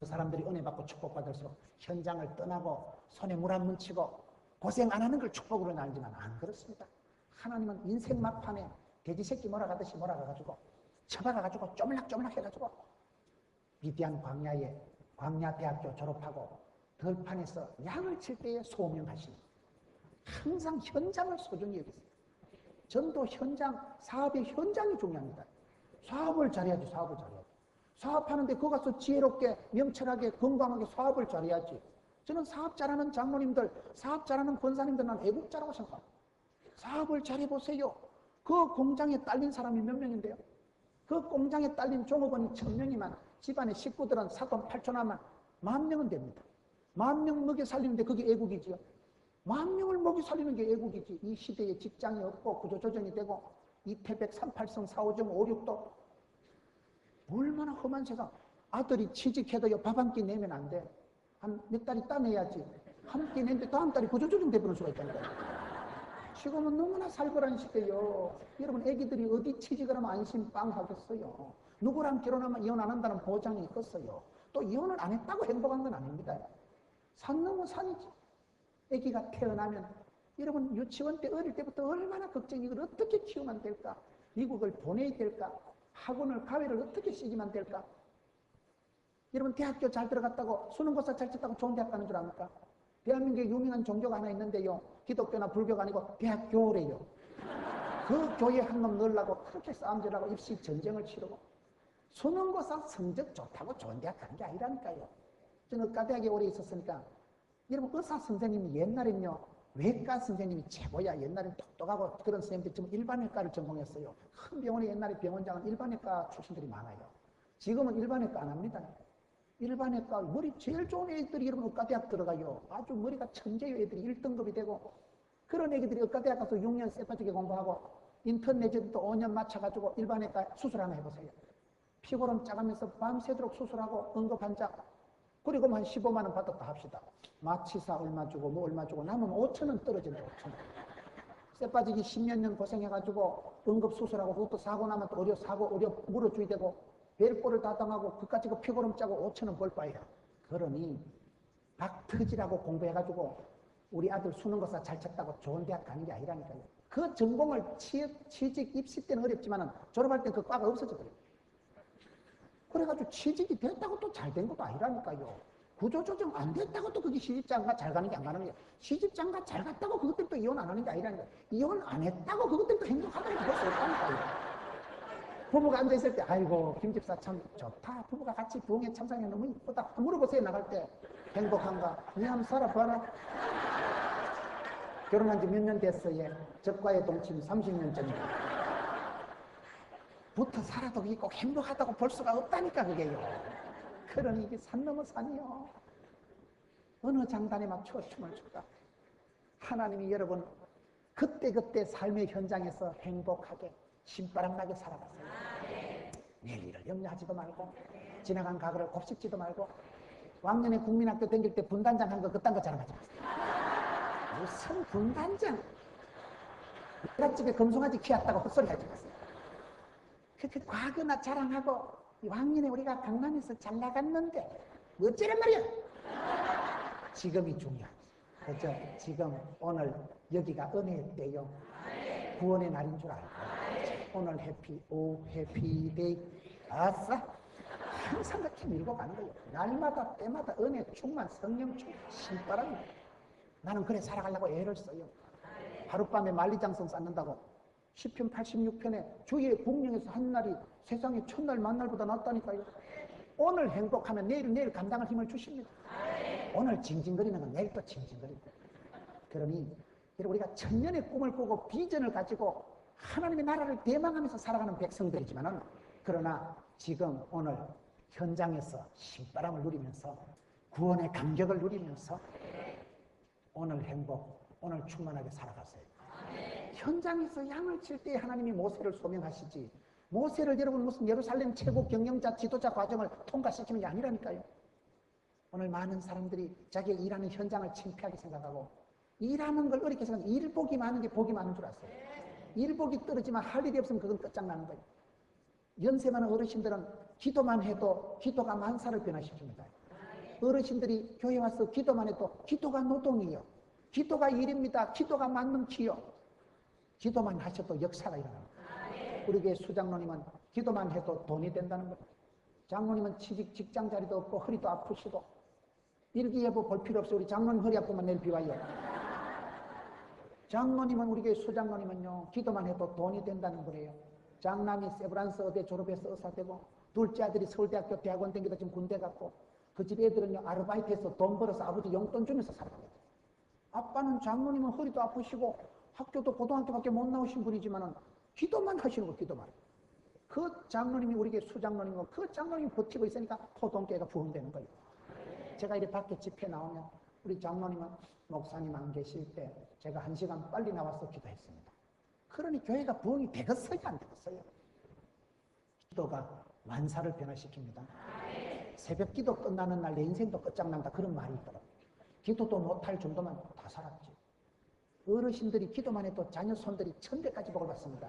그 사람들이 은혜 받고 축복받을수록 현장을 떠나고 손에 물 안 묻히고 고생 안 하는 걸 축복으로 알지만 안 그렇습니다. 하나님은 인생 막판에 돼지 새끼 몰아가듯이 몰아가가지고 쳐박아가지고 쪼물락쪼물락 해가지고 미디안 광야 대학교 졸업하고 들판에서 양을 칠 때에 소명하시니 항상 현장을 소중히 여기세요. 전도 현장, 사업의 현장이 중요합니다. 사업을 잘해야지, 사업을 잘해야지. 사업하는데 거기 가서 지혜롭게, 명철하게, 건강하게 사업을 잘해야지. 저는 사업 잘하는 장로님들, 사업 잘하는 권사님들 난 애국자라고 생각합니다. 사업을 잘해보세요. 그 공장에 딸린 사람이 몇 명인데요? 그 공장에 딸린 종업원이 1000명이면 집안의 식구들은 사돈 8촌하면 10,000명은 됩니다. 10,000명 먹여 살리는데 그게 애국이지요. 10,000명을 먹여 살리는 게 애국이지. 이 시대에 직장이 없고 구조조정이 되고 이태백 38성 4호점 56도 얼마나 험한 세상. 아들이 취직해도요 밥 한 끼 내면 안 돼. 한 몇 달 있다 내야지. 한 끼 내는데 다음 달에 구조조정 돼버릴 수가 있다니까요. 지금은 너무나 살벌한 시대요. 여러분 애기들이 어디 취직을 하면 안심빵 하겠어요. 누구랑 결혼하면 이혼 안 한다는 보장이 있겠어요. 또 이혼을 안 했다고 행복한 건 아닙니다. 산 넘어 산이지. 애기가 태어나면 여러분 유치원 때 어릴 때부터 얼마나 걱정이 이걸 어떻게 키우면 될까? 미국을 보내야 될까? 학원을 가외를 어떻게 시키면 될까? 여러분 대학교 잘 들어갔다고 수능고사 잘 쳤다고 좋은 대학 가는 줄 압니까? 대한민국에 유명한 종교가 하나 있는데요. 기독교나 불교가 아니고 대학교래요. 그 교회 한 놈 넣으려고 그렇게 싸움질하고 입시 전쟁을 치르고 수능고사 성적 좋다고 좋은 대학 가는 게 아니라니까요. 저는 의과대학에 오래 있었으니까 여러분 의사 선생님이 옛날엔요 외과 선생님이 최고야. 옛날엔 똑똑하고 그런 선생님들이 지금 일반외과를 전공했어요. 큰 병원에 옛날에 병원장은 일반외과 출신들이 많아요. 지금은 일반외과 안 합니다. 일반외과 머리 제일 좋은 애들이 여러분 의과대학 들어가요. 아주 머리가 천재요. 애들이 1등급이 되고 그런 애기들이 의과대학 가서 6년 쎄빠지게 공부하고 인턴 내지도 또 5년 맞춰가지고 일반외과 수술 하나 해보세요. 피고름 짜가면서 밤새도록 수술하고 응급환자 그리고 한 15만 원 받았다 합시다. 마취사 얼마 주고 뭐 얼마 주고 남으면 5천 원 떨어진다. 5천 원. 쎄빠지기 10몇 년 고생해가지고 응급수술하고 그것도 사고 나면 또 의료 물어줘야 되고 벨꼬를 다 당하고 그까지 그 피고름 짜고 5천 원 벌 바에요. 그러니 박 터지라고 공부해가지고 우리 아들 수능고사 잘 쳤다고 좋은 대학 가는 게 아니라니까요. 그 전공을 취직 입시 때는 어렵지만 졸업할 때 그 과가 없어져 버려요. 그래가지고 취직이 됐다고 또 잘 된 것도 아니라니까요. 구조조정 안 됐다고 또 그게 시집장가 잘 가는 게 안 가는 게 시집장가 잘 갔다고 그것 때문에 또 이혼 안 하는 게 아니라니까요. 이혼 안 했다고 그것 때문에 또 행복하다고 그럴 수 없다니까요. 부부가 앉아있을 때 아이고 김집사 참 좋다. 부부가 같이 부흥회 참석해 너무 이쁘다. 물어보세요. 나갈 때 행복한가? 니 한번 살아봐라. 결혼한 지 몇 년 됐어요. 적과의 동침 30년 전이다. 붙어 살아도 그게 꼭 행복하다고 볼 수가 없다니까 그게요. 그러니 이게 산 넘어 산이요. 어느 장단에 막 춤을 췄다. 하나님이 여러분 그때 삶의 현장에서 행복하게 신바람나게 살아가세요. 내일 일을 염려하지도 말고 지나간 과거를 곱씹지도 말고 왕년에 국민학교 다닐 때 분단장 한 거 그딴 거 자랑하지 마세요. 무슨 분단장? 내가 집에 금송아지 키웠다고 헛소리 하지 마세요. 그렇게 과거나 자랑하고 왕년에 우리가 강남에서 잘 나갔는데 어쩌란 말이야. 지금이 중요하지. 그렇죠? 지금 오늘 여기가 은혜의 때요. 구원의 날인 줄 알고 오늘 해피데이 아싸 항상 그렇게 밀고 가는 거예요. 날마다 때마다 은혜 충만 성령 충만 신바람이. 나는 그래 살아가려고 애를 써요. 하룻밤에 만리장성 쌓는다고 시편 86편에 주의 공령에서 한 날이 세상에 첫날 만날보다 낫다니까요. 오늘 행복하면 내일 감당할 힘을 주십니다. 오늘 징징거리는 건 내일 또 징징거립니다. 그러니 우리가 천년의 꿈을 꾸고 비전을 가지고 하나님의 나라를 대망하면서 살아가는 백성들이지만은 그러나 지금 오늘 현장에서 신바람을 누리면서 구원의 감격을 누리면서 오늘 행복, 오늘 충만하게 살아가세요. 현장에서 양을 칠 때 하나님이 모세를 소명하시지 모세를 여러분 무슨 예루살렘 최고 경영자 지도자 과정을 통과시키는 게 아니라니까요. 오늘 많은 사람들이 자기가 일하는 현장을 창피하게 생각하고 일하는 걸 어렵게 생각하고 일복이 많은 게 복이 많은 줄 아세요. 일복이 떨어지면 할 일이 없으면 그건 끝장나는 거예요. 연세 많은 어르신들은 기도만 해도 기도가 만사를 변화시킵니다. 어르신들이 교회 와서 기도만 해도 기도가 노동이요. 기도가 일입니다. 기도가 만능키요. 기도만 하셔도 역사가 일어납니다. 우리 교회 수장로님은 기도만 해도 돈이 된다는 거예요. 장로님은 직장 자리도 없고 허리도 아프시고 일기예보 볼 필요 없어요. 우리 장로님 허리 아프면 내일 비와요. 장로님은 우리 교회 수장로님은요, 기도만 해도 돈이 된다는 거예요. 장남이 세브란스 의대 졸업해서 의사 되고, 둘째 아들이 서울대학교 대학원 댕기다 지금 군대 갔고, 그 집 애들은요 아르바이트해서 돈 벌어서 아버지 용돈 주면서 살아요. 아빠는 장로님은 허리도 아프시고 학교도 고등학교밖에 못 나오신 분이지만은 기도만 하시는 거, 기도만. 그 장로님이 우리 교회 수장로님이고 그 장로님이 버티고 있으니까 포동교회가 부흥되는 거예요. 제가 이렇게 밖에 집회 나오면 우리 장로님은 목사님 안 계실 때 제가 1시간 빨리 나와서 기도했습니다. 그러니 교회가 부흥이 되겠어요, 안 되겠어요? 기도가 만사를 변화시킵니다. 새벽 기도 끝나는 날 내 인생도 끝장난다, 그런 말이 있더라고요. 기도도 못할 정도만 다 살았지. 어르신들이 기도만 해도 자녀 손들이 1000대까지 복을 받습니다.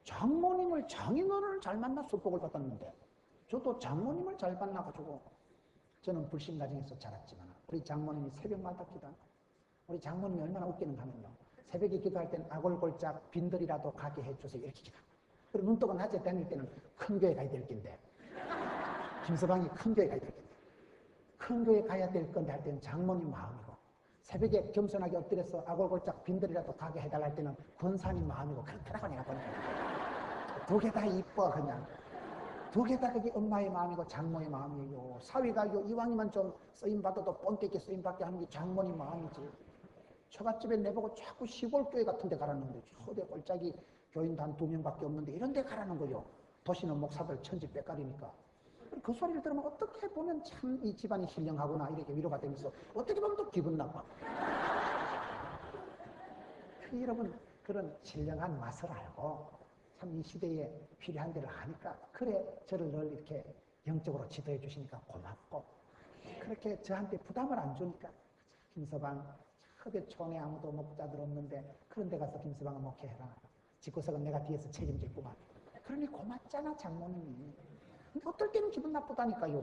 장모님을, 장인어른을 잘 만나서 복을 받았는데 저도 장모님을 잘 만나가지고, 저는 불신 가정에서 자랐지만 우리 장모님이 새벽마다 기도한다. 우리 장모님이 얼마나 웃기는가 하면요, 새벽에 기도할 때는 아골골짝 빈들이라도 가게 해주세요 이렇게 기도합니다. 그리고 눈 뜨고 낮에 다닐 때는 큰 교회 가야 될 건데, 김서방이 큰 교회 가야 될 건데, 큰 교회 가야 될 건데 할 때는 장모님 마음이고, 새벽에 겸손하게 엎드려서 아골골짝 빈들이라도 가게 해달라 할 때는 권사님 마음이고, 그렇더라고 내가 보니까. 두 개 다 이뻐. 그냥 두 개 다 그게 엄마의 마음이고 장모의 마음이에요. 사위가요 이왕이면 좀 쓰임받아도 뻔되게 쓰임받게 하는 게 장모님 마음이지. 처갓집에 내보고 자꾸 시골교회 같은 데 가라는데, 초대 꼴짝이 교인도 한 2명밖에 없는데 이런 데 가라는 거요. 도시는 목사들 천지백갈이니까. 그 소리를 들으면 어떻게 보면 참 이 집안이 신령하구나 이렇게 위로가 되면서, 어떻게 보면 또 기분 나빠. 여러분, 그런 신령한 맛을 알고 참 이 시대에 필요한 데를 아니까, 그래 저를 늘 이렇게 영적으로 지도해 주시니까 고맙고, 그렇게 저한테 부담을 안 주니까, 김서방 크게 촌에 아무도 목자들 없는데 그런 데 가서 김서방은 목회해라. 집구석은 내가 뒤에서 책임질구만. 그러니 고맙잖아 장모님이. 근데 어떨 때는 기분 나쁘다니까요.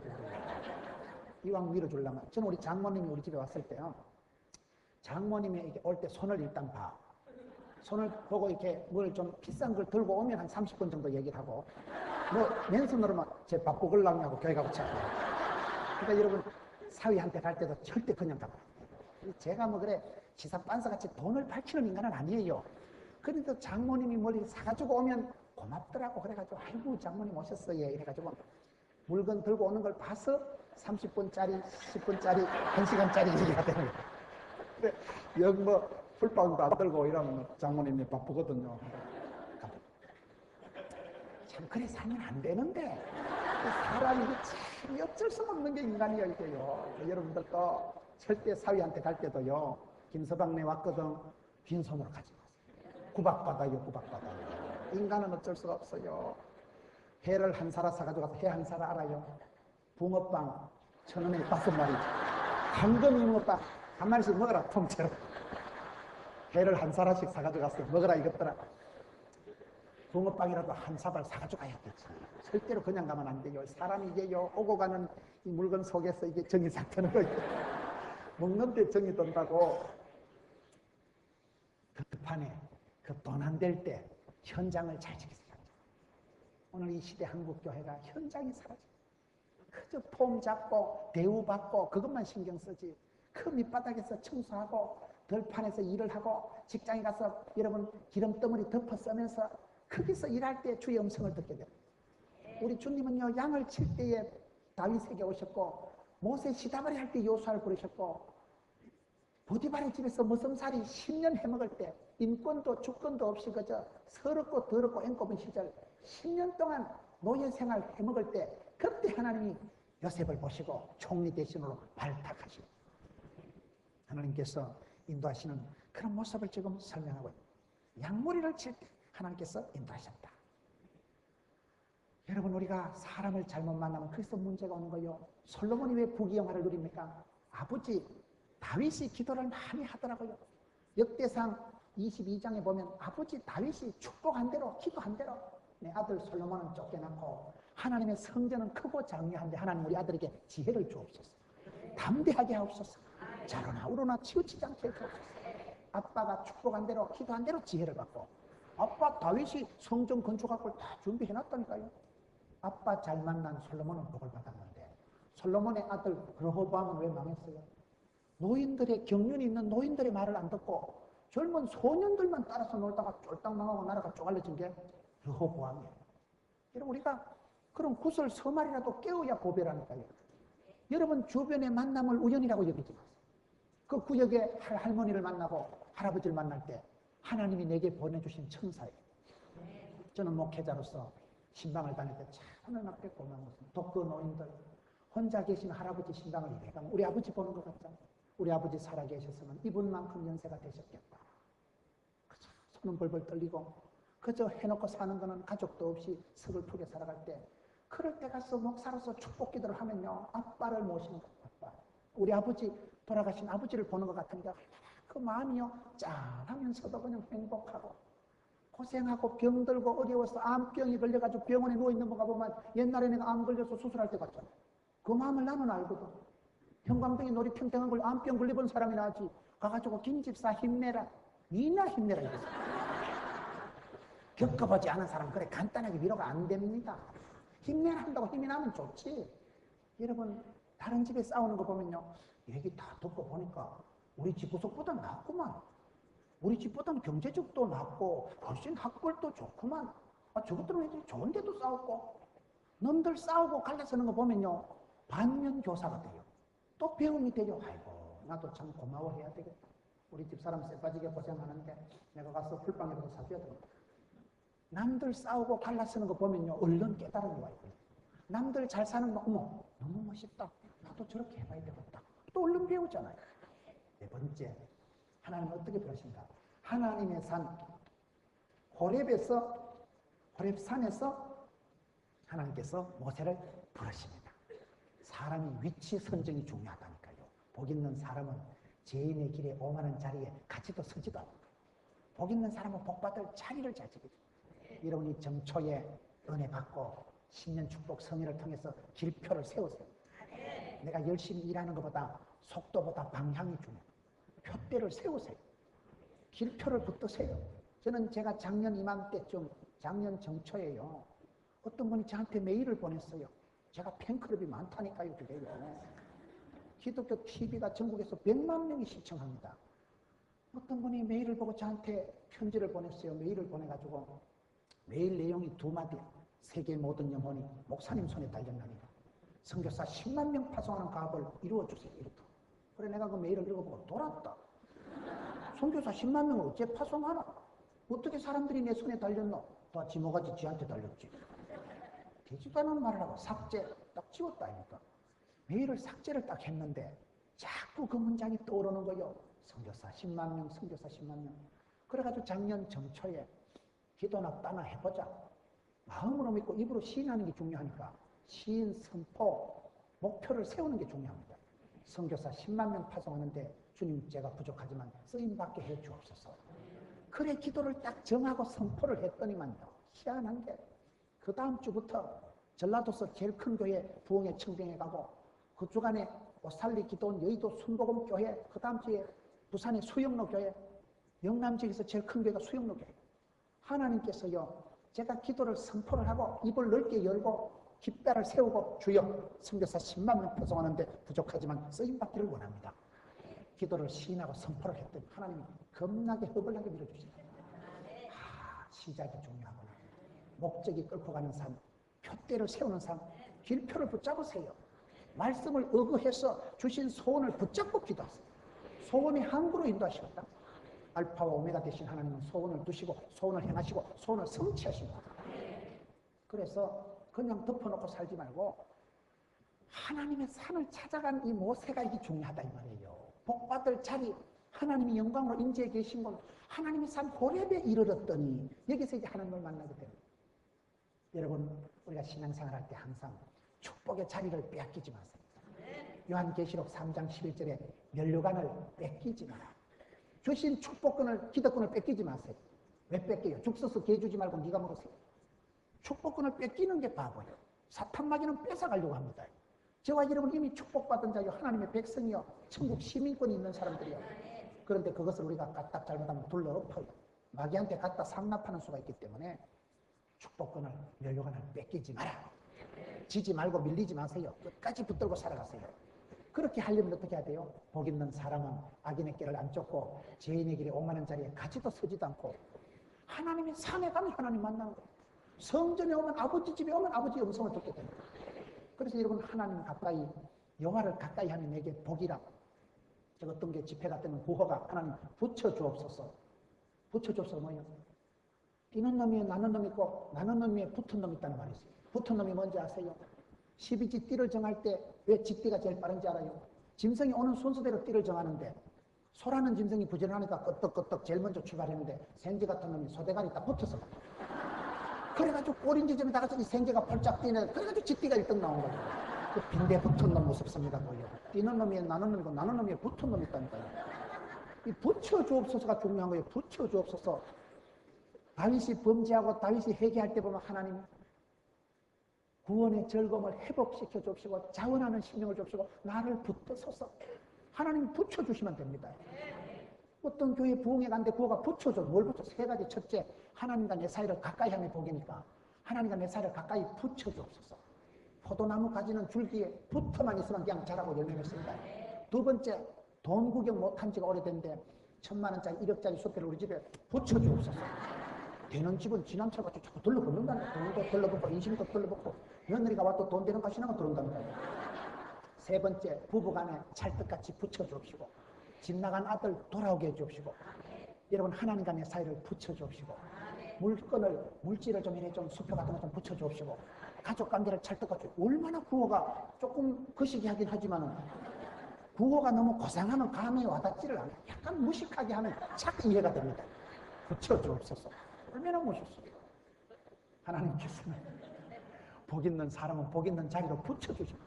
이왕 위로 주려면. 저는 우리 장모님이 우리 집에 왔을 때요, 장모님이 이렇게 올 때 손을 일단 봐. 손을 보고 이렇게 뭘 좀 비싼 걸 들고 오면 한 30분 정도 얘기를 하고, 뭐 맨손으로만 제 밥 먹으려고 교회 가고 찾고. 그러니까 여러분, 사위한테 갈 때도 절대 그냥 가고. 제가 뭐 그래 지사 빤사같이 돈을 밝히는 인간은 아니에요. 그래도 장모님이 뭘 사가지고 오면 고맙더라고. 그래가지고 아이고 장모님 오셨어요 이래가지고 물건 들고 오는 걸 봐서 30분짜리, 10분짜리, 1시간짜리 얘기가 되는 거예요. 근데 여기 뭐 풀빵도 안 들고 이러면 장모님이 바쁘거든요. 참 그래 살면 안 되는데, 사람이 참 어쩔 수 없는 게 인간이에요 이게요. 여러분들도 절대 사위한테 갈 때도요, 김서방네 왔거든 빈손으로 가지 마세요. 구박받아요, 구박받아요. 인간은 어쩔 수가 없어요. 회를 한 사라 사가지고 가서 회 한 사라 알아요? 붕어빵 1,000원에 5마리, 황금 붕어빵 한 마리씩 먹어라 통째로. 회를 한 사라씩 사가지고 가서 먹어라 이것더라. 붕어빵이라도 한 사발 사가지고 가야 되지. 절대로 그냥 가면 안 돼요. 사람이 이게요, 오고 가는 이 물건 속에서 이게 정이 싹 드는 거예요. 먹는데 정이 든다고. 급판에 그 돈 안 될 때 현장을 잘 지키세요. 오늘 이 시대 한국교회가 현장이 사라져. 그저 폼 잡고 대우받고 그것만 신경 쓰지. 그 밑바닥에서 청소하고 들판에서 일을 하고 직장에 가서 여러분 기름덩어리 덮어 쓰면서 거기서 일할 때 주의 음성을 듣게 돼요. 우리 주님은요, 양을 칠 때에 다윗에게 오셨고, 모세 시다바리 할 때 요수아를 부르셨고, 보디발의 집에서 무성살이 10년 해먹을 때, 인권도 주권도 없이 그저 서럽고 더럽고 앵꼽은 시절 10년 동안 노예 생활 해먹을 때, 그때 하나님이 요셉을 보시고 총리 대신으로 발탁하시고, 하나님께서 인도하시는 그런 모습을 지금 설명하고 있습니다. 양머리를 칠 때 하나님께서 인도하셨다. 여러분, 우리가 사람을 잘못 만나면 그래서 문제가 오는 거예요. 솔로몬이 왜 부귀영화를 누립니까? 아버지 다윗이 기도를 많이 하더라고요. 역대상 22장에 보면 아버지 다윗이 축복한 대로 기도한 대로 내 아들 솔로몬은 쫓겨났고 하나님의 성전은 크고 장려한데 하나님 우리 아들에게 지혜를 주옵소서. 담대하게 하옵소서. 자로나 우로나 치우치지 않게 하옵소서. 아빠가 축복한 대로 기도한 대로 지혜를 받고, 아빠 다윗이 성전 건축할 걸 다 준비해놨다니까요. 아빠 잘 만난 솔로몬은 복을 받았는데 솔로몬의 아들 르호보암은 왜 망했어요? 노인들의 경륜이 있는 노인들의 말을 안 듣고 젊은 소년들만 따라서 놀다가 쫄딱 망하고 나라가 쪼갈려진 게 르호보암이에요. 여러분, 우리가 그런 구설 서말이라도 깨워야 보배라니까요. 여러분 주변의 만남을 우연이라고 여기지 마세요. 그 구역에 할머니를 만나고 할아버지를 만날 때 하나님이 내게 보내주신 천사예요. 저는 목회자로서 신방을 다닐 때 참 하나님 앞에 고마운 것은 독거 노인들, 혼자 계신 할아버지 신방을 이래가면 우리 아버지 보는 것 같잖아요. 우리 아버지 살아계셨으면 이분만큼 연세가 되셨겠다. 그저 손은 벌벌 떨리고 그저 해놓고 사는 거는 가족도 없이 서글프게 살아갈 때, 그럴 때 가서 목사로서 축복 기도를 하면요, 아빠를 모시는 거예요. 아빠. 우리 아버지, 돌아가신 아버지를 보는 것 같으니까 그 마음이요 짠하면서도 그냥 행복하고, 고생하고 병들고 어려워서 암병이 걸려가지고 병원에 누워있는 거 보면 옛날에 내가 암 걸려서 수술할 때 갔잖아. 그 마음을 나는 알거든. 형광등이 놀이평평한 걸 암병 걸려본 사람이 나지 가가지고 김집사 힘내라, 니나 힘내라 이랬어. 겪어보지 않은 사람 그래 간단하게 위로가 안 됩니다. 힘내라 한다고 힘이 나면 좋지. 여러분, 다른 집에 싸우는 거 보면요, 얘기 다 듣고 보니까 우리 집 구석보다 낫구만. 우리 집보다는 경제적도 낫고 훨씬 학벌도 좋구만. 저것들은 좋은데도 싸우고. 놈들 싸우고 갈라서는 거 보면요, 반면 교사가 돼요. 또 배움이 되죠. 아이고, 나도 참 고마워해야 되겠다. 우리 집 사람 쎄빠지게 고생하는데 내가 가서 풀빵이라도 사줘야 되겠다. 남들 싸우고 갈라서는 거 보면요, 얼른 깨달음이 와 있거든요. 남들 잘 사는 거, 어머, 너무 멋있다. 나도 저렇게 해봐야 되겠다. 또 얼른 배우잖아요. 네 번째, 하나님은 어떻게 부르신가? 하나님의 산, 호렙산에서 하나님께서 모세를 부르십니다. 사람이 위치 선정이 중요하다니까요. 복 있는 사람은 죄인의 길에 오만한 자리에 같이도 서지도 않고, 복 있는 사람은 복받을 자리를 잘 지키죠. 여러분이 정초에 은혜 받고 신년 축복 성회를 통해서 길표를 세우세요. 내가 열심히 일하는 것보다 속도보다 방향이 중요해요. 표대를 세우세요. 길표를 붙드세요. 저는 제가 작년 이맘때쯤, 작년 정초에요, 어떤 분이 저한테 메일을 보냈어요. 제가 팬클럽이 많다니까요, 그게요. 기독교 TV가 전국에서 100만 명이 시청합니다. 어떤 분이 메일을 보고 저한테 편지를 보냈어요. 메일을 보내가지고 메일 내용이 두 마디. 세계 모든 영혼이 목사님 손에 달렸나니 선교사 10만 명 파송하는 가업을 이루어주세요. 이렇다. 그래 내가 그 메일을 읽어보고 돌았다. 선교사 10만 명을 어째 파송하나? 어떻게 사람들이 내 손에 달렸노? 다 지모가지 지한테 달렸지. 되지도 않은 말을 하고 삭제 딱 지웠다 아닙니까? 메일을 삭제를 딱 했는데 자꾸 그 문장이 떠오르는 거요. 선교사 10만 명, 선교사 10만 명. 그래가지고 작년 정초에 기도나 따나 해보자. 마음으로 믿고 입으로 시인하는 게 중요하니까 시인, 선포, 목표를 세우는 게 중요합니다. 선교사 10만 명 파송하는데 주님 제가 부족하지만 쓰임받게 해 주옵소서. 그래 기도를 딱 정하고 선포를 했더니만요, 희한한 게 그 다음 주부터 전라도서 제일 큰 교회 부흥회 청빙회 가고, 그 주간에 오살리 기도원 여의도 순복음 교회, 그 다음 주에 부산의 수영로 교회, 영남 지역에서 제일 큰 교회가 수영로 교회. 하나님께서요, 제가 기도를 선포를 하고 입을 넓게 열고 깃발을 세우고 주여 선교사 10만 명 파송하는데 부족하지만 쓰임받기를 원합니다. 기도를 시인하고 선포를 했더니 하나님이 겁나게 허벌나게 밀어주시네요. 시작이 중요하구나. 목적이 끌고 가는 삶, 표대를 세우는 삶, 길표를 붙잡으세요. 말씀을 의거해서 주신 소원을 붙잡고 기도하세요. 소원이 항구로 인도하시겠다. 알파와 오메가 되신 하나님은 소원을 두시고 소원을 행하시고 소원을 성취하십니다. 그래서 그냥 덮어놓고 살지 말고 하나님의 산을 찾아간 이 모세가 이게 중요하다 이 말이에요. 복받을 자리, 하나님이 영광으로 임재해 계신 곳, 하나님의 산 호렙에 이르렀더니 여기서 이제 하나님을 만나게 됩니다. 여러분, 우리가 신앙생활 할 때 항상 축복의 자리를 빼앗기지 마세요. 요한계시록 3장 11절에 면류관을 뺏기지 마라. 주신 축복권을, 기득권을 뺏기지 마세요. 왜 뺏겨요? 죽 써서 개 주지 말고 네가 먹으세요. 축복권을 뺏기는 게 바보예요. 사탄 마귀는 뺏어가려고 합니다. 저와 여러분 이미 축복받은 자요, 하나님의 백성이요, 천국 시민권이 있는 사람들이요. 그런데 그것을 우리가 까딱 잘못하면 둘러엎어요. 마귀한테 갖다 상납하는 수가 있기 때문에 축복권을, 면류관을 뺏기지 마라. 지지 말고 밀리지 마세요. 끝까지 붙들고 살아가세요. 그렇게 하려면 어떻게 해야 돼요? 복 있는 사람은 악인의 길을 안 쫓고 죄인의 길에 오만한 자리에 가지도 서지도 않고 하나님의 산에 가면 하나님 만나는 거예요. 성전에 오면, 아버지 집에 오면 아버지의 음성을 듣게 됩니다. 그래서 여러분, 하나님 가까이, 여호와를 가까이 하면 내게 복이라. 저 어떤 게 집회가 되면 구호가 하나님 붙여주옵소서. 붙여주옵소서 뭐예요? 뛰는 놈이 나는 놈이 있고 나는 놈이 붙은 놈이 있다는 말이 있어요. 붙은 놈이 뭔지 아세요? 12지 띠를 정할 때 왜 지띠가 제일 빠른지 알아요? 짐승이 오는 순서대로 띠를 정하는데 소라는 짐승이 부지런하니까 끄떡끄떡 제일 먼저 출발했는데 생쥐 같은 놈이 소대가리 딱 붙어서 그래가지고 꼬린 지점에 나가서 이 생쥐가 펄짝 뛰네. 그래가지고 지띠가 1등 나온 거예요. 그 빈대 붙은 놈 무섭습니다. 뭐예요? 뛰는 놈이 나는 놈이고 나는 놈이 붙은 놈이 있다니까요. 이 붙여주옵소서가 중요한 거예요. 붙여주옵소서. 다윗이 범죄하고 다윗이 회개할 때 보면 하나님 구원의 즐거움을 회복시켜 줍시고 자원하는 심령을 줍시고 나를 붙드소서. 하나님 붙여주시면 됩니다. 어떤 교회 부흥회 간데 구호가 붙여줘. 뭘 붙여? 세 가지. 첫째, 하나님과 내 사이를 가까이 하는 복이니까 하나님과 내 사이를 가까이 붙여주옵소서. 포도나무 가지는 줄기에 붙어만 있으면 그냥 자라고 열매 맺습니다. 두 번째, 돈 구경 못한 지가 오래된데 1000만원짜리 1억짜리 수표를 우리 집에 붙여주옵소서. 되는 집은 지남철같이 자꾸 둘러붙는다는 거예요. 돈도 둘러붙고 인심도 둘러붙고 며느리가 와도 돈 되는 거 신앙은 들어온다는 거예요. 세 번째, 부부간에 찰떡같이 붙여주옵시고 집 나간 아들 돌아오게 해주옵시고 여러분, 하나님과 내 사이를 붙여주옵시고 물질을 좀 이래 좀 수표 같은 거 좀 붙여주옵시고 가족관계를 찰떡같이. 얼마나 구호가 조금 거시기 하긴 하지만은 구호가 너무 고상하면 감에 와닿지를 않아요. 약간 무식하게 하면 착 이해가 됩니다. 붙여주옵소서. 얼마나 멋있어요. 하나님께서는 복 있는 사람은 복 있는 자리로 붙여주십니다.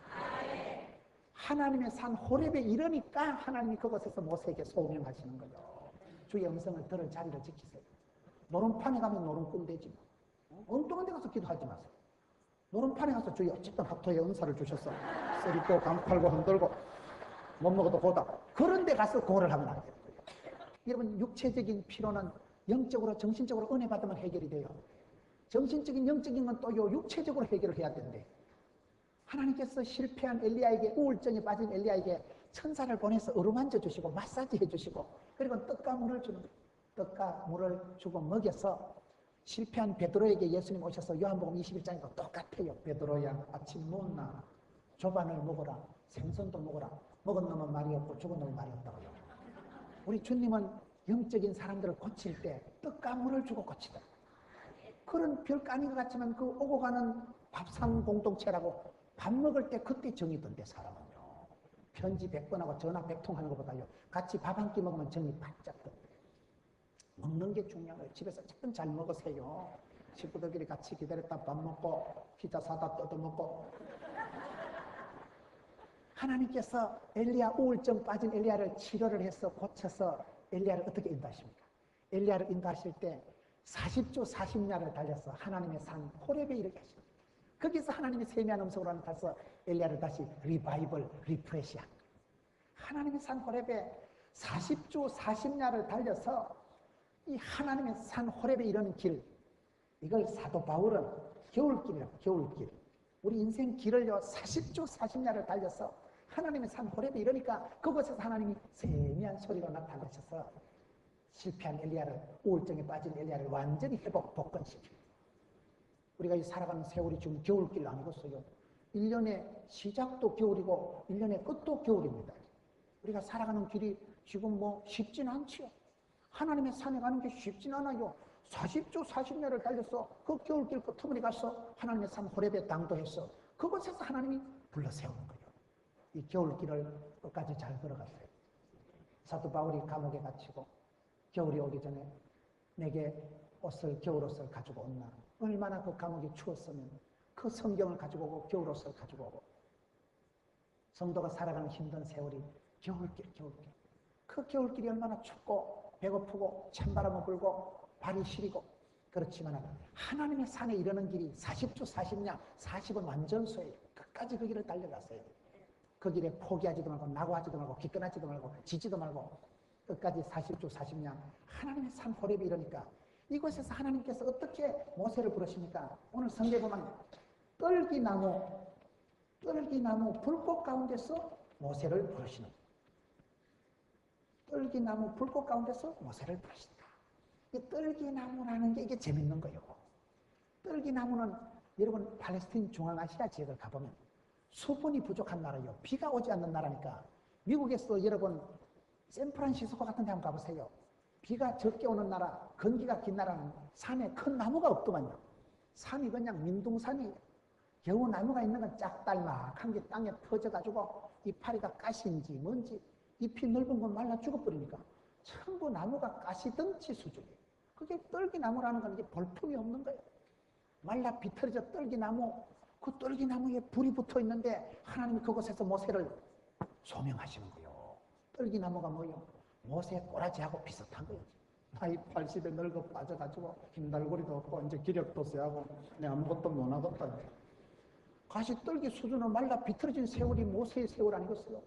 하나님의 산 호렙에 이르니까 하나님이 그곳에서 모세에게 소명하시는 거예요. 주의 음성을 들을 자리를 지키세요. 노름판에 가면 노름꾼 되지. 엉뚱한 데 가서 기도하지 마세요. 노름판에 가서 주의 어쨌든 합토의 은사를 주셔서 쓰리고 강팔고 흔들고 못 먹어도 고다. 그런 데 가서 고를 하면 안 돼요. 여러분, 육체적인 피로는 영적으로 정신적으로 은혜 받으면 해결이 돼요. 정신적인 영적인 건 또요 육체적으로 해결을 해야 된대. 하나님께서 실패한 엘리야에게, 우울증에 빠진 엘리야에게 천사를 보내서 어루만져 주시고 마사지 해주시고 그리고 떡과 물을 주는 거예요. 떡과 물을 주고 먹여서 실패한 베드로에게 예수님 오셔서 요한복음 21장과 똑같아요. 베드로야, 아침 못나 조반을 먹어라. 생선도 먹어라. 먹은 놈은 말이 없고 죽은 놈은 말이 없다고요. 우리 주님은 영적인 사람들을 고칠 때 떡과 물을 주고 고치다. 그런 별거 아닌 것 같지만 그 오고 가는 밥상 공동체라고 밥 먹을 때 그때 정이던데 사람은요. 편지 100번 하고 전화 100통 하는 것보다요. 같이 밥 한 끼 먹으면 정이 바짝 던데. 먹는 게 중요한 거예요. 집에서 조금 잘 먹으세요. 식구들끼리 같이 기다렸다 밥 먹고 피자 사다 뜯어먹고. 하나님께서 엘리야, 우울증 빠진 엘리야를 치료를 해서 고쳐서 엘리야를 어떻게 인도하십니까? 엘리야를 인도하실 때 40주 40야를 달려서 하나님의 산 호렙에 이르게 하십니다. 거기서 하나님의 세미한 음성으로 가서 엘리야를 다시 리바이벌, 리프레시한 거예요. 하나님의 산 호렙에 40주 40야를 달려서 이 하나님의 산 호렙에 이르는 길, 이걸 사도 바울은 겨울길이라고. 겨울길. 우리 인생 길을요 40주 40야를 달려서 하나님의 산 호렙에 이르니까 그곳에서 하나님이 세미한 소리로 나타나셔서 실패한 엘리야를, 우울증에 빠진 엘리야를 완전히 회복, 복권시킵니다. 우리가 이 살아가는 세월이 지금 겨울길 아니겠어요? 1년의 시작도 겨울이고 1년의 끝도 겨울입니다. 우리가 살아가는 길이 지금 뭐 쉽진 않지요. 하나님의 산에 가는 게 쉽진 않아요. 40주 40년을 달려서 그 겨울길 끝머리 가서 하나님의 산 호렙에 당도해서 그곳에서 하나님이 불러세우는 거예요. 이 겨울길을 끝까지 잘 걸어갔어요. 사도 바울이 감옥에 갇히고 겨울이 오기 전에 내게 겨울옷을 가지고 온나. 얼마나 그 감옥이 추웠으면 그 성경을 가지고 오고 겨울옷을 가지고 오고. 성도가 살아가는 힘든 세월이 겨울길. 그 겨울길이 얼마나 춥고 배고프고 찬바람을 불고 발이 시리고. 그렇지만 하나님의 산에 이르는 길이 40주 40냐 40은 완전수예요. 끝까지 그 길을 달려갔어요. 그 길에 포기하지도 말고 낙오하지도 말고 기권하지도 말고 지지도 말고 끝까지 40주 40년 하나님의 산 호렙이 이러니까 이곳에서 하나님께서 어떻게 모세를 부르십니까? 오늘 성경에 보면 떨기나무 불꽃 가운데서 모세를 부르시는 떨기나무 불꽃 가운데서 모세를 부르신다. 이 떨기나무라는 게 이게 재밌는 거예요. 떨기나무는 여러분 팔레스타인 중앙아시아 지역을 가보면 수분이 부족한 나라예요. 비가 오지 않는 나라니까 미국에서 여러분 샌프란시스코 같은 데 한번 가보세요. 비가 적게 오는 나라, 건기가 긴 나라는 산에 큰 나무가 없더만요. 산이 그냥 민둥산이에요. 겨우 나무가 있는 건 짝달막한 게 땅에 퍼져가지고 이파리가 가시인지 뭔지 잎이 넓은 건 말라 죽어버리니까 전부 나무가 가시덩치 수준이에요. 그게 떨기나무라는 건 이게 볼품이 없는 거예요. 말라 비틀어져 떨기나무, 그 떨기나무에 불이 붙어 있는데 하나님이 그곳에서 모세를 소명하시는 거예요. 떨기나무가 뭐예요? 모세 꼬라지하고 비슷한 거예요. 나이 80에 늙어 빠져가지고 힘달고리도 없고 이제 기력도 쇠하고 내가 아무것도 못하겠다. 가시떨기 수준으로 말라 비틀어진 세월이 모세의 세월 아니겠어요?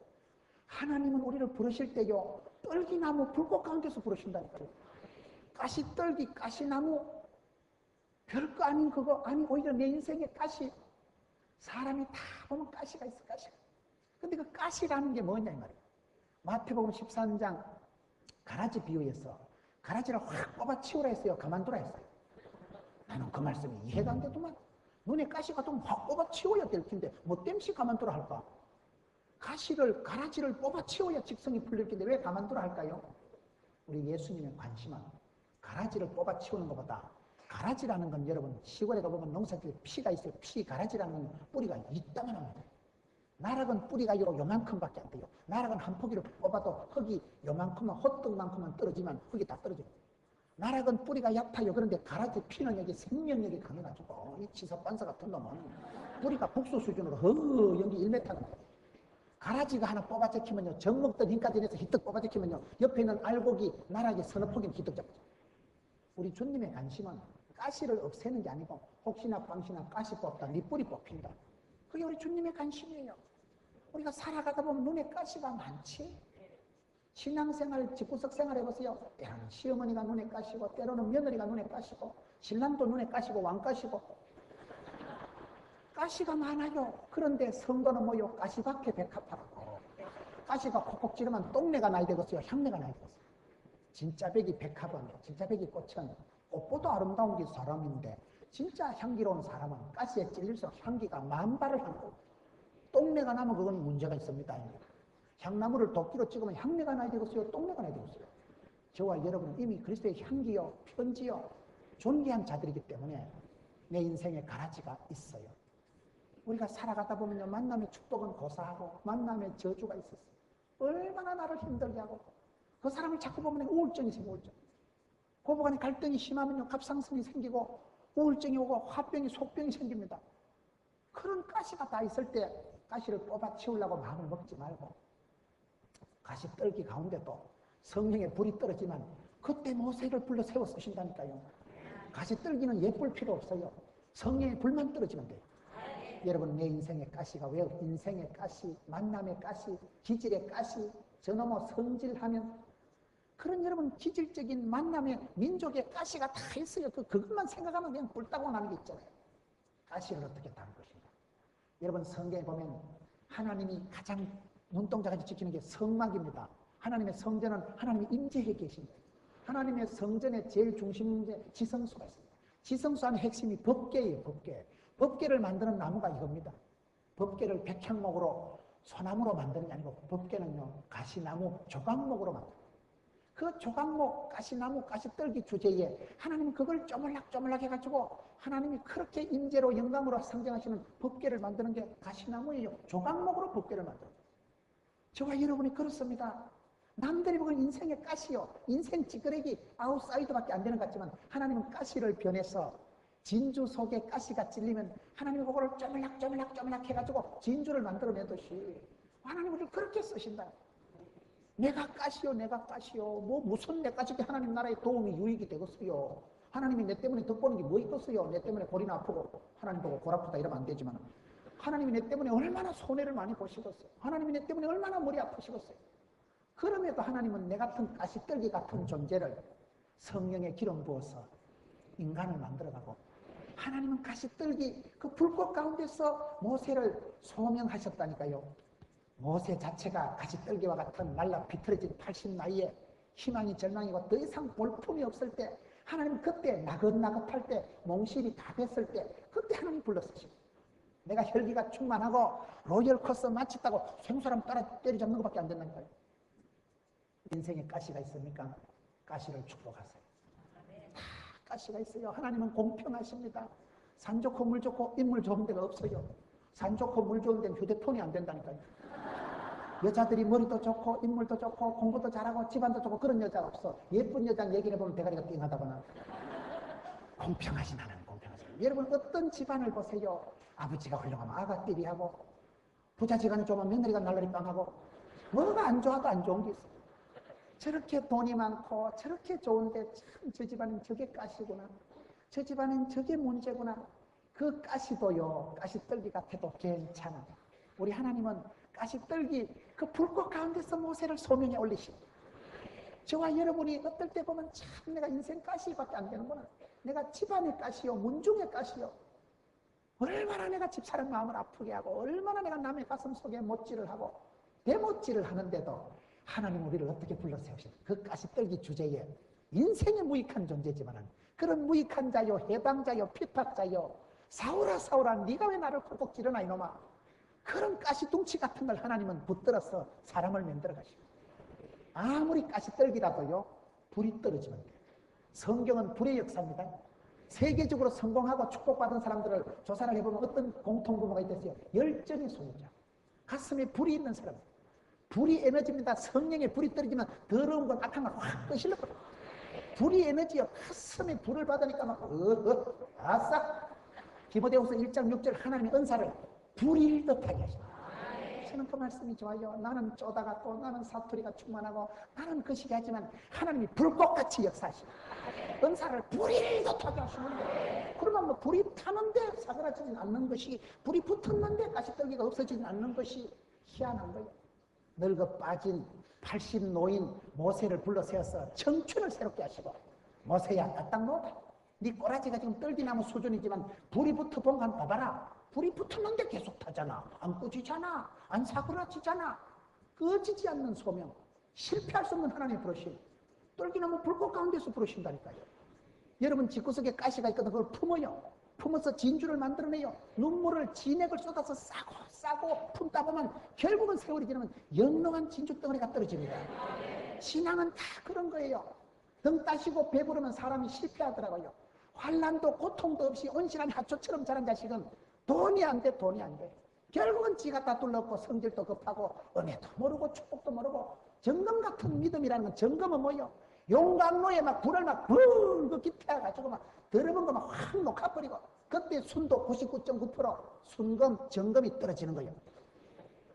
하나님은 우리를 부르실 때요 떨기나무 불꽃 가운데서 부르신다니까요. 가시떨기 가시나무 별거 아닌 그거 아니 오히려 내 인생의 가시. 사람이 다 보면 가시가 있어 가시가. 근데 그 가시라는 게 뭐냐 이 말이에요. 마태복음 13장 가라지 비유에서 가라지를 확 뽑아치우라 했어요. 가만두라 했어요. 나는 그 말씀이 이해가 안 되더만. 눈에 가시가 좀 확 뽑아치워야 될 텐데 뭐 땜시 가만두라 할까? 가라지를 뽑아치워야 직성이 풀릴 텐데 왜 가만두라 할까요? 우리 예수님의 관심은 가라지를 뽑아치우는 것보다 가라지라는 건 여러분 시골에 가보면 농사지에 피가 있어요. 피 가라지라는 뿌리가 이따만 합니다. 나락은 뿌리가 요만큼밖에 안 돼요. 나락은 한 포기를 뽑아도 흙이 요만큼만 헛떡만큼만 떨어지면 흙이 다 떨어져요. 나락은 뿌리가 얕아요. 그런데 가라지 피는 여기 생명력이 강해가지고 이 치석반사 같은 놈은 뿌리가 북수 수준으로 연기 1m가 나요. 가라지가 하나 뽑아제키면요 정 먹던 힘까지 내서 히뜩 뽑아제키면요 옆에 있는 알곡이 나락이 서너 포기는 히뜩 잡죠. 우리 주님의 관심은 가시를 없애는 게 아니고 혹시나 빵시나 가시 뽑다 네 뿌리 뽑힌다. 그게 우리 주님의 관심이에요. 우리가 살아가다 보면 눈에 가시가 많지. 신앙생활, 집구석 생활 해보세요. 때로는 시어머니가 눈에 가시고 때로는 며느리가 눈에 가시고 신랑도 눈에 가시고 왕가시고 가시가 많아요. 그런데 선거는 뭐요? 가시밖에 백합하라고. 가시가 콕콕 찌르면 똥내가 나야 되겠어요? 향내가 나야 되겠어요? 진짜 백이 백합은, 진짜 백이 꽃은 꽃보다 아름다운 게 사람인데 진짜 향기로운 사람은 가시에 찔릴수록 향기가 만발을 하고 똥내가 나면 그건 문제가 있습니다. 향나무를 도끼로 찍으면 향내가 나야 되겠어요? 똥내가 나야 되겠어요? 저와 여러분은 이미 그리스도의 향기요, 편지요, 존귀한 자들이기 때문에 내 인생에 가라지가 있어요. 우리가 살아가다 보면요 만남의 축복은 고사하고 만남의 저주가 있었어요. 얼마나 나를 힘들게 하고 그 사람을 자꾸 보면 우울증이 생겨. 우울증. 고부간의 갈등이 심하면요 갑상선이 생기고 우울증이 오고 화병이 속병이 생깁니다. 그런 가시가 다 있을 때 가시를 뽑아치우려고 마음을 먹지 말고 가시 떨기 가운데도 성령의 불이 떨어지면 그때 모세를 불러 세워 쓰신다니까요. 가시 떨기는 예쁠 필요 없어요. 성령의 불만 떨어지면 돼요. 여러분 내 인생의 가시가 왜 인생의 가시, 만남의 가시, 기질의 가시, 저놈의 성질하면 그런 여러분 기질적인 만남의 민족의 가시가 다 있어요. 그것만 생각하면 그냥 뿔따고 나는 게 있잖아요. 가시를 어떻게 다룰 것인가. 여러분 성경에 보면 하나님이 가장 눈동자같이 지키는 게 성막입니다. 하나님의 성전은 하나님이 임재해 계십니다. 하나님의 성전의 제일 중심인데 지성소가 있습니다. 지성소 안의 핵심이 법궤예요. 법궤. 법궤를 만드는 나무가 이겁니다. 법궤를 백향목으로 소나무로 만드는 게 아니고 법궤는요 가시나무 조각목으로 만듭니다. 그 조각목, 가시나무, 가시떨기 주제에 하나님은 그걸 쪼물락쪼물락 해가지고 하나님이 그렇게 임재로 영광으로 상징하시는 법궤를 만드는 게 가시나무예요. 조각목으로 법궤를 만들어요. 저와 여러분이 그렇습니다. 남들이 보기엔 인생의 가시요. 인생 찌끄레기 아웃사이더밖에 안 되는 것 같지만 하나님은 가시를 변해서 진주 속에 가시가 찔리면 하나님이 그거를 쪼물락 해가지고 진주를 만들어내듯이 하나님은 우리를 그렇게 쓰신다. 내가 가시오. 뭐 무슨 내 가시게 하나님 나라의 도움이 유익이 되겠어요. 하나님이 내 때문에 덕보는 게 뭐 있겠어요. 내 때문에 골이나 아프고 하나님 보고 골 아프다 이러면 안 되지만 하나님이 내 때문에 얼마나 손해를 많이 보시겠어요. 하나님이 내 때문에 얼마나 머리 아프시겠어요. 그럼에도 하나님은 내 같은 가시떨기 같은 존재를 성령의 기름 부어서 인간을 만들어가고, 하나님은 가시떨기 그 불꽃 가운데서 모세를 소명하셨다니까요. 모세 자체가 가시떨기와 같은 말라 비틀어진 80 나이에 희망이 절망이고 더 이상 볼품이 없을 때, 하나님 그때 나긋나긋할 때, 몽실이 다 됐을 때, 그때 하나님 불렀으시고, 내가 혈기가 충만하고 로열 코스 마쳤다고 생사람 따라 때려잡는 것밖에 안 된다니까요. 인생에 가시가 있습니까? 가시를 축복하세요. 다 가시가 있어요. 하나님은 공평하십니다. 산 좋고 물 좋고 인물 좋은 데가 없어요. 산 좋고 물 좋은 데는 휴대폰이 안 된다니까요. 여자들이 머리도 좋고 인물도 좋고 공부도 잘하고 집안도 좋고 그런 여자가 없어. 예쁜 여자 얘기를 해보면 대가리가 띵하다거나. 공평하신 하나님, 공평하신. 여러분 어떤 집안을 보세요. 아버지가 훌륭하면 아가 띠리하고, 부자지간이 좋으면 며느리가 날라리 빵하고, 뭐가 안 좋아도 안 좋은 게 있어. 저렇게 돈이 많고 저렇게 좋은데 참 저 집안은 저게 가시구나, 저 집안은 저게 문제구나. 그 가시도요, 가시떨기 같아도 괜찮아. 우리 하나님은 가시떨기 그 불꽃 가운데서 모세를 소명에 올리시고, 저와 여러분이 어떨 때 보면 참 내가 인생 가시밖에 안 되는구나, 내가 집안의 가시요 문중의 가시요, 얼마나 내가 집사람 마음을 아프게 하고, 얼마나 내가 남의 가슴 속에 못질을 하고 대못질을 하는데도 하나님 우리를 어떻게 불러세우시나. 그 가시떨기 주제에 인생에 무익한 존재지만 그런 무익한 자요, 해방자요, 피팍자요, 사울아 사울아 네가 왜 나를 콕콕 찌르나 이놈아, 그런 가시둥치 같은 걸 하나님은 붙들어서 사람을 만들어 가시고, 아무리 가시떨기라도요 불이 떨어지면 돼요. 성경은 불의 역사입니다. 세계적으로 성공하고 축복받은 사람들을 조사를 해보면 어떤 공통분모가 있댔어요. 열정의 소유자, 가슴에 불이 있는 사람. 불이 에너지입니다. 성령의 불이 떨어지면 더러운 건 악한 건 확 끄실러 버려요. 불이 에너지요. 가슴에 불을 받으니까 막 아싸. 디모데후서 1장 6절 하나님의 은사를 불일 듯하게 하십니다. 저는 그 말씀이 좋아요. 나는 쪼다같고 나는 사투리가 충만하고 나는 거시기 하지만 하나님이 불꽃같이 역사하십니다. 은사를 불일 듯하게 하시는데, 그러면 뭐 불이 타는데 사그라지진 않는 것이, 불이 붙었는데 가시떨기가 없어지진 않는 것이 희한한 거예요. 늙어 빠진 80 노인 모세를 불러 세워서 청춘을 새롭게 하시고, 모세야 까딱 놓아라. 네 꼬라지가 지금 떨기나무 수준이지만 불이 붙어 본 거 한번 봐봐라. 불이 붙었는데 계속 타잖아. 안 꺼지잖아. 안 사그라지잖아. 꺼지지 않는 소명, 실패할 수 없는 하나님의 부르심, 떨기나무 불꽃 가운데서 부르신다니까요. 여러분 집구석에 가시가 있거든. 그걸 품어요. 품어서 진주를 만들어내요. 눈물을 진액을 쏟아서 싸고 품다 보면 결국은 세월이 지나면 영롱한 진주 덩어리가 떨어집니다. 신앙은 다 그런 거예요. 등 따시고 배부르면 사람이 실패하더라고요. 환난도 고통도 없이 온실한 하초처럼 자란 자식은 돈이 안 돼. 결국은 지가 다 둘렀고 성질도 급하고 은혜도 모르고 축복도 모르고. 정금 같은 믿음이라는 건, 정금은 뭐예요? 용광로에 막 불을 막 붕 기태가지고 막 더러운 거 막 확 녹아버리고, 그때 순도 99.9% 순금, 정금이 떨어지는 거예요.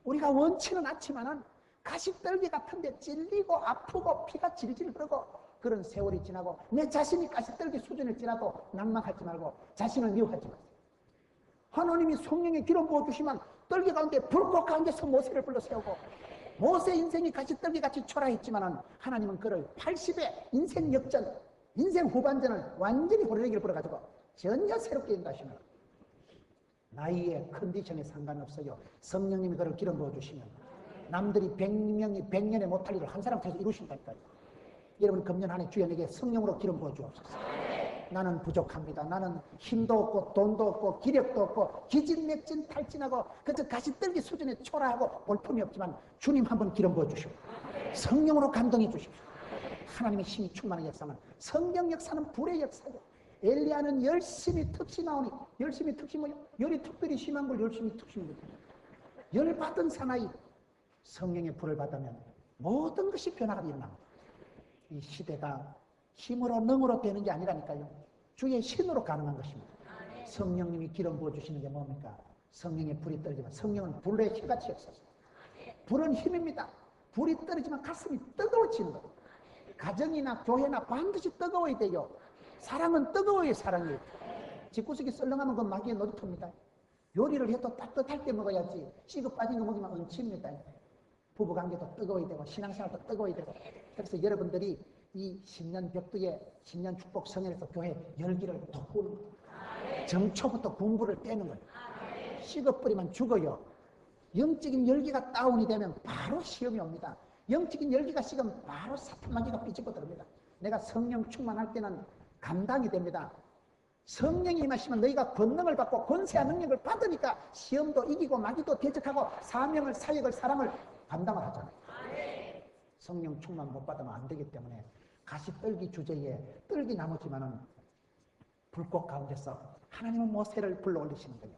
우리가 원치는 않지만은 가시떨기 같은데 찔리고 아프고 피가 질질 흐르고 그런 세월이 지나고, 내 자신이 가시떨기 수준을 지나도 낭망하지 말고 자신을 미워하지 마세요. 하나님이 성령의 기름 부어주시면 떨기 가운데 불꽃 가운데서 모세를 불러 세우고, 모세 인생이 가시떨기같이 초라했지만 하나님은 그를 80의 인생 역전, 인생 후반전을 완전히 호래기를 불어가지고 전혀 새롭게 인도하시는, 나이에 컨디션에 상관없어요. 성령님이 그를 기름 부어주시면 남들이 100명이 100년에 못할 일을 한 사람 통해서 이루신다니까요. 여러분 금년 한 해 주연에게 성령으로 기름 부어주옵소서. 나는 부족합니다. 나는 힘도 없고 돈도 없고 기력도 없고 기진맥진 탈진하고 그저 가시떨기 수준에 초라하고 볼품이 없지만 주님 한번 기름 부어주시고 성령으로 감동해 주십시오. 하나님의 힘이 충만한 역사는, 성경 역사는 불의 역사예요. 엘리야는 열심히 특심하오니, 열심히 특심 뭐요? 열이 특별히 심한 걸 열심히 특심입니다. 열 받은 사나이 성령의 불을 받으면 모든 것이 변화가 일어납니다. 이 시대가 힘으로 능으로 되는 게 아니라니까요. 주의 신으로 가능한 것입니다. 성령님이 기름 부어주시는 게 뭡니까? 성령의 불이 떨어지면, 성령은 불의 힘같이 역사하세요. 불은 힘입니다. 불이 떨어지면 가슴이 뜨거워지는 거예요. 가정이나 교회나 반드시 뜨거워야 돼요. 사랑은 뜨거워야 사랑이에요. 집구석이 썰렁하면 그건 마귀의 놀이터입니다. 요리를 해도 따뜻할 때 먹어야지. 식어 빠진 거 먹으면 얹힙니다. 부부관계도 뜨거워야 되고 신앙생활도 뜨거워야 되고. 그래서 여러분들이 이 신년 벽두에 신년 축복 성연에서 교회 열기를 돋구는 거예요. 정초부터 공부를 떼는 거예요. 식어버리면 죽어요. 영적인 열기가 다운이 되면 바로 시험이 옵니다. 영적인 열기가 식으면 바로 사탄마귀가 삐집어 들어옵니다. 내가 성령 충만할 때는 감당이 됩니다. 성령이 임하시면 너희가 권능을 받고 권세와 능력을 받으니까 시험도 이기고 마귀도 대적하고 사명을, 사역을, 사랑을 감당을 하잖아요. 성령 충만 못 받으면 안 되기 때문에 가시떨기 주제에 떨기 나무지만은 불꽃 가운데서 하나님은 모세를 불러 올리시는 거예요.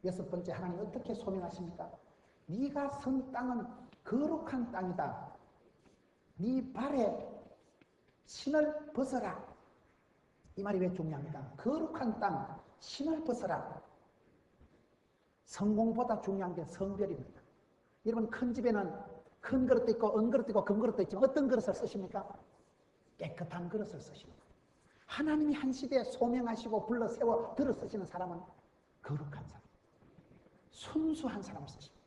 여섯 번째, 하나님 어떻게 소명하십니까? 네가 선 땅은 거룩한 땅이다. 네 발에 신을 벗어라. 이 말이 왜 중요합니까? 거룩한 땅, 신을 벗어라. 성공보다 중요한 게 성별입니다. 여러분, 큰 집에는 큰 그릇도 있고 은그릇도 있고 금그릇도 있지만 어떤 그릇을 쓰십니까? 깨끗한 그릇을 쓰십니다. 하나님이 한 시대에 소명하시고 불러 세워 들어 쓰시는 사람은 거룩한 사람, 순수한 사람을 쓰십니다.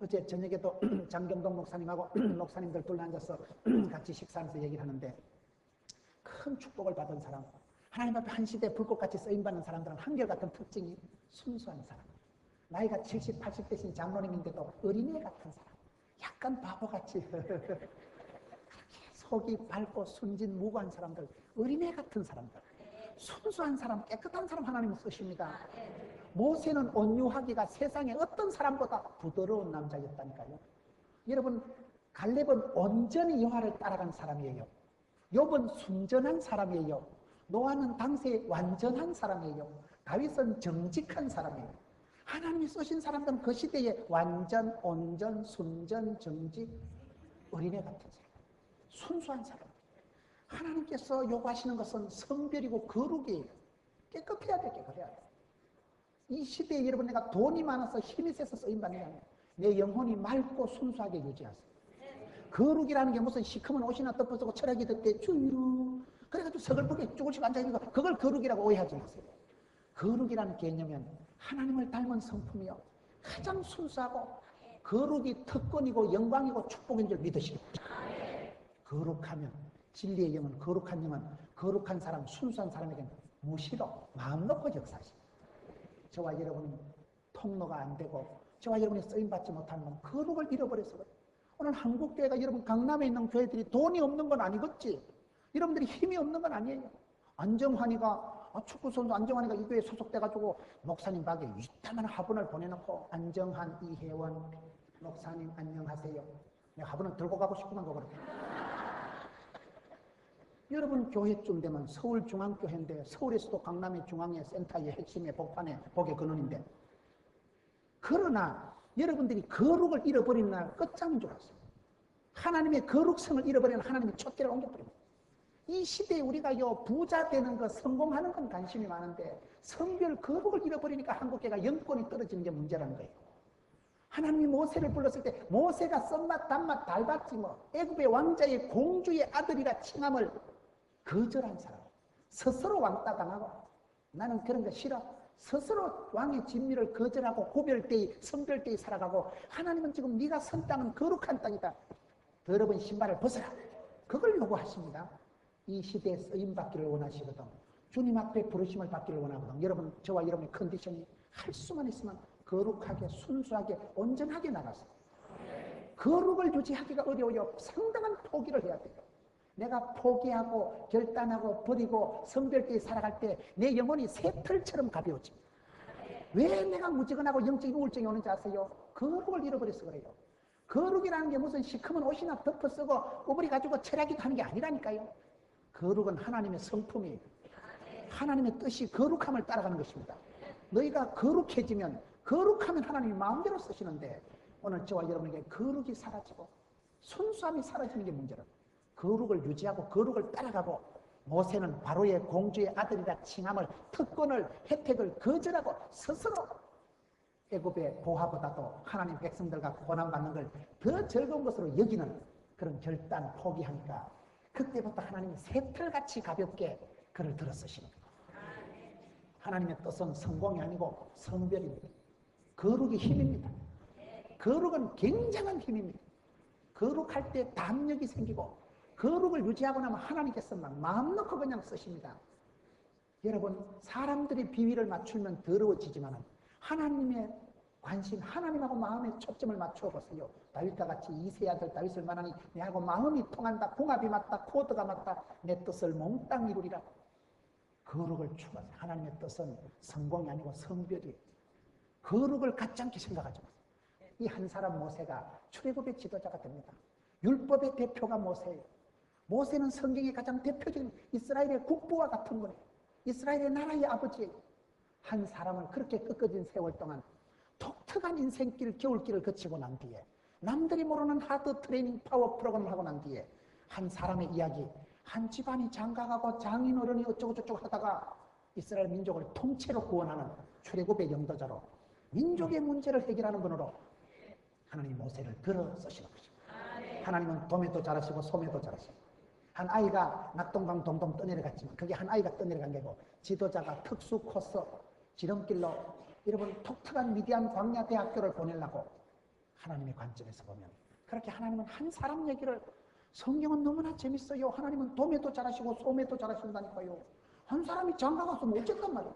어제 저녁에도 장경동 목사님하고 목사님들 둘러앉아서 같이 식사하면서 얘기를 하는데, 큰 축복을 받은 사람, 하나님 앞에 한 시대에 불꽃같이 쓰임받는 사람들은 한결같은 특징이 순수한 사람. 나이가 70, 80 되신 장로님인데도 어린애 같은 사람, 약간 바보같이 속이 밝고 순진무구한 사람들, 어린애 같은 사람들, 순수한 사람, 깨끗한 사람 하나님은 쓰십니다. 모세는 온유하기가 세상에 어떤 사람보다 부드러운 남자였다니까요. 여러분, 갈렙은 온전히 여호와를 따라간 사람이에요. 욥은 순전한 사람이에요. 노아는 당시에 완전한 사람이에요. 다윗은 정직한 사람이에요. 하나님이 쓰신 사람들은 그 시대에 완전, 온전, 순전, 정직, 어린애 같은 사람, 순수한 사람. 하나님께서 요구하시는 것은 성별이고 거룩이에요. 깨끗해야 돼, 깨끗해야 돼. 이 시대에 여러분, 내가 돈이 많아서 힘이 세서 쓰임받는 게 아니에요. 내 영혼이 맑고 순수하게 유지하세요. 거룩이라는 게 무슨 시커먼 옷이나 덮어쓰고 철학이 덮게 주유 그래가지고 서글프게 조금씩 앉아있는 거, 그걸 거룩이라고 오해하지 마세요. 거룩이라는 개념은 하나님을 닮은 성품이요, 가장 순수하고 거룩이 특권이고 영광이고 축복인 줄 믿으시고, 거룩하면 진리의 영은, 거룩한 영은 거룩한 사람, 순수한 사람에게는 무시로 마음 놓고 역사하십니다. 저와 여러분은 통로가 안 되고 저와 여러분이 쓰임받지 못하는 건 거룩을 잃어버려서 그래요. 오늘 한국교회가, 여러분 강남에 있는 교회들이 돈이 없는 건 아니겠지? 여러분들이 힘이 없는 건 아니에요. 안정환이가, 축구선수 안정환이가 이 교회에 소속돼가지고 목사님 밖에 이따만 화분을 보내놓고, 안정환, 이혜원 목사님 안녕하세요. 내가 화분을 들고 가고 싶구만 그거. 여러분 교회쯤 되면 서울중앙교회인데, 서울에서도 강남의 중앙의 센터의 핵심의 복판의 복의 근원인데, 그러나 여러분들이 거룩을 잃어버리는 날 끝장인 줄 알았어요. 하나님의 거룩성을 잃어버리는 하나님의 촛대를 옮겨버립니다. 이 시대에 우리가 부자 되는 것, 성공하는 건 관심이 많은데 성별 거룩을 잃어버리니까 한국교회가 영권이 떨어지는 게 문제라는 거예요. 하나님이 모세를 불렀을 때 모세가 썸맛 단맛 달봤지 뭐, 애굽의 왕자의 공주의 아들이라 칭함을 거절한 사람, 스스로 왕따 당하고, 나는 그런 거 싫어, 스스로 왕의 진미를 거절하고 구별되이 성별되이 살아가고, 하나님은 지금 네가 선 땅은 거룩한 땅이다, 더러운 신발을 벗어라, 그걸 요구하십니다. 이 시대에 쓰임받기를 원하시거든, 주님 앞에 부르심을 받기를 원하거든. 여러분, 저와 여러분의 컨디션이 할 수만 있으면 거룩하게, 순수하게, 온전하게 나가서, 거룩을 유지하기가 어려워요. 상당한 포기를 해야 돼요. 내가 포기하고 결단하고 버리고 성별끼리 살아갈 때 내 영혼이 새털처럼 가벼워집니다. 왜 내가 무지근하고 영적인 우울증이 오는지 아세요? 거룩을 잃어버려서 그래요. 거룩이라는 게 무슨 시커먼 옷이나 덮어쓰고 꾸부리 가지고 철학이 하는 게 아니라니까요. 거룩은 하나님의 성품이에요. 하나님의 뜻이 거룩함을 따라가는 것입니다. 너희가 거룩해지면, 거룩하면 하나님이 마음대로 쓰시는데, 오늘 저와 여러분에게 거룩이 사라지고 순수함이 사라지는 게 문제라고. 거룩을 유지하고 거룩을 따라가고, 모세는 바로의 공주의 아들이라 칭함을, 특권을, 혜택을 거절하고 스스로 애굽의 보화보다도 하나님 백성들과 고난받는 걸 더 즐거운 것으로 여기는 그런 결단, 포기하니까 그때부터 하나님이 새털같이 가볍게 그를 들어 쓰시는 거예요. 하나님의 뜻은 성공이 아니고 성별입니다. 거룩이 힘입니다. 거룩은 굉장한 힘입니다. 거룩할 때 담력이 생기고 거룩을 유지하고 나면 하나님께서 막 마음 놓고 그냥 쓰십니다. 여러분, 사람들이 비위를 맞추면 더러워지지만 하나님의 관심, 하나님하고 마음의 초점을 맞추어 보세요. 다윗과 같이 이세 아들 다윗을 만나니 내하고 마음이 통한다, 궁합이 맞다, 코드가 맞다, 내 뜻을 몽땅 이루리라. 거룩을 추구하세요. 하나님의 뜻은 성공이 아니고 성별이에요. 거룩을 갖지 않게 생각하지 마세요. 이 한 사람 모세가 출애굽의 지도자가 됩니다. 율법의 대표가 모세예요. 모세는 성경의 가장 대표적인 이스라엘의 국부와 같은 분이에요. 이스라엘의 나라의 아버지예요. 한 사람을 그렇게 꺾어진 세월 동안 독특한 인생길, 겨울길을 거치고 난 뒤에 남들이 모르는 하드 트레이닝 파워 프로그램을 하고 난 뒤에 한 사람의 이야기, 한 집안이 장가가고 장인 어른이 어쩌고저쩌고 하다가 이스라엘 민족을 통째로 구원하는 출애굽의 영도자로 민족의 문제를 해결하는 분으로 하나님 모세를 들어 쓰시는 것입니다. 하나님은 돔에도 잘하시고 솜에도 잘하시고 한 아이가 낙동강 동동 떠내려갔지만 그게 한 아이가 떠내려간 게고 지도자가 특수 코스 지름길로 여러분 독특한 미디안 광야 대학교를 보내려고 하나님의 관점에서 보면 그렇게 하나님은 한 사람 얘기를 성경은 너무나 재밌어요. 하나님은 돔에도 잘하시고 솜에도 잘하신다니까요. 한 사람이 장가가서 뭐 어쨌단 말이에요.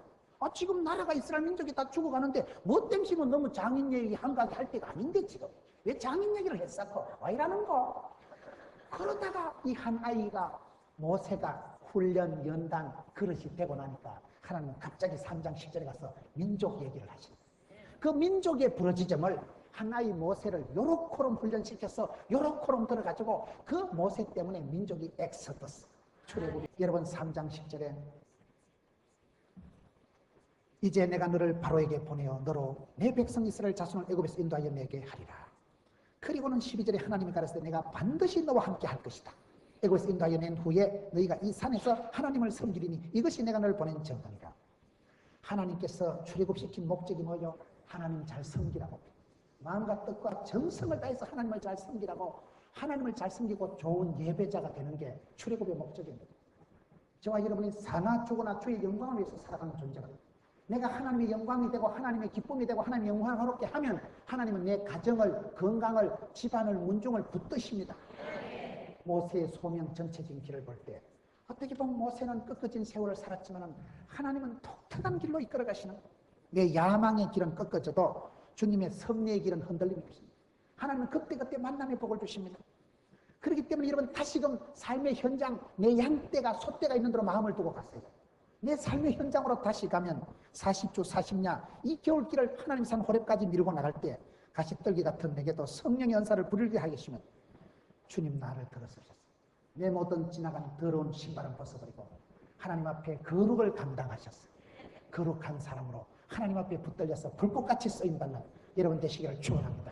지금 나라가 이스라엘 민족이 다 죽어가는데 뭐 땜시면 너무 장인 얘기 한가지 할 때가 아닌데 지금 왜 장인 얘기를 했었고 와 이라는 거. 그러다가 이 한 아이가 모세가 훈련 연단 그릇이 되고 나니까 하나님은 갑자기 3장 10절에 가서 민족 얘기를 하십니다. 그 민족의 부러지점을 한 아이 모세를 요렇게럼 훈련시켜서 요렇게럼 들어가지고 그 모세 때문에 민족이 엑소더스 출애굽. 여러분 3장 10절에 이제 내가 너를 바로에게 보내어 너로 내 백성 이스라엘 자손을 애굽에서 인도하여 내게 하리라. 그리고는 12절에 하나님이 가르치되 내가 반드시 너와 함께 할 것이다. 애굽에서 인도하여 낸 후에 너희가 이 산에서 하나님을 섬기리니 이것이 내가 너를 보낸 정권이라. 하나님께서 출애굽시킨 목적이 뭐요? 하나님 잘 섬기라고. 마음과 뜻과 정성을 다해서 하나님을 잘 섬기라고. 하나님을 잘 섬기고 좋은 예배자가 되는 게 출애굽의 목적입니다. 저와 여러분이 사나 죽으나 주의 영광을 위해서 살아가는 존재가 내가 하나님의 영광이 되고 하나님의 기쁨이 되고 하나님의 영광을 얻게 하면 하나님은 내 가정을, 건강을, 집안을, 문중을 붙드십니다. 모세의 소명 전체적인 길을 볼 때 어떻게 보면 모세는 꺾어진 세월을 살았지만 하나님은 독특한 길로 이끌어 가시는 내 야망의 길은 꺾어져도 주님의 섭리의 길은 흔들림이 없습니다. 하나님은 그때그때 만남의 복을 주십니다. 그렇기 때문에 여러분 다시금 삶의 현장 내 양떼가 소떼가 있는 대로 마음을 두고 갔어요. 내 삶의 현장으로 다시 가면 40주 40냐 이 겨울길을 하나님 산 호렙까지 밀고 나갈 때 가시떨기 같은 내게도 성령의 은사를 부르게 하시면 주님 나를 들어서셨어요. 내 모든 지나간 더러운 신발은 벗어버리고 하나님 앞에 거룩을 감당하셨어요. 거룩한 사람으로 하나님 앞에 붙들려서 불꽃같이 쓰임받는 여러분 되시기를 축원합니다.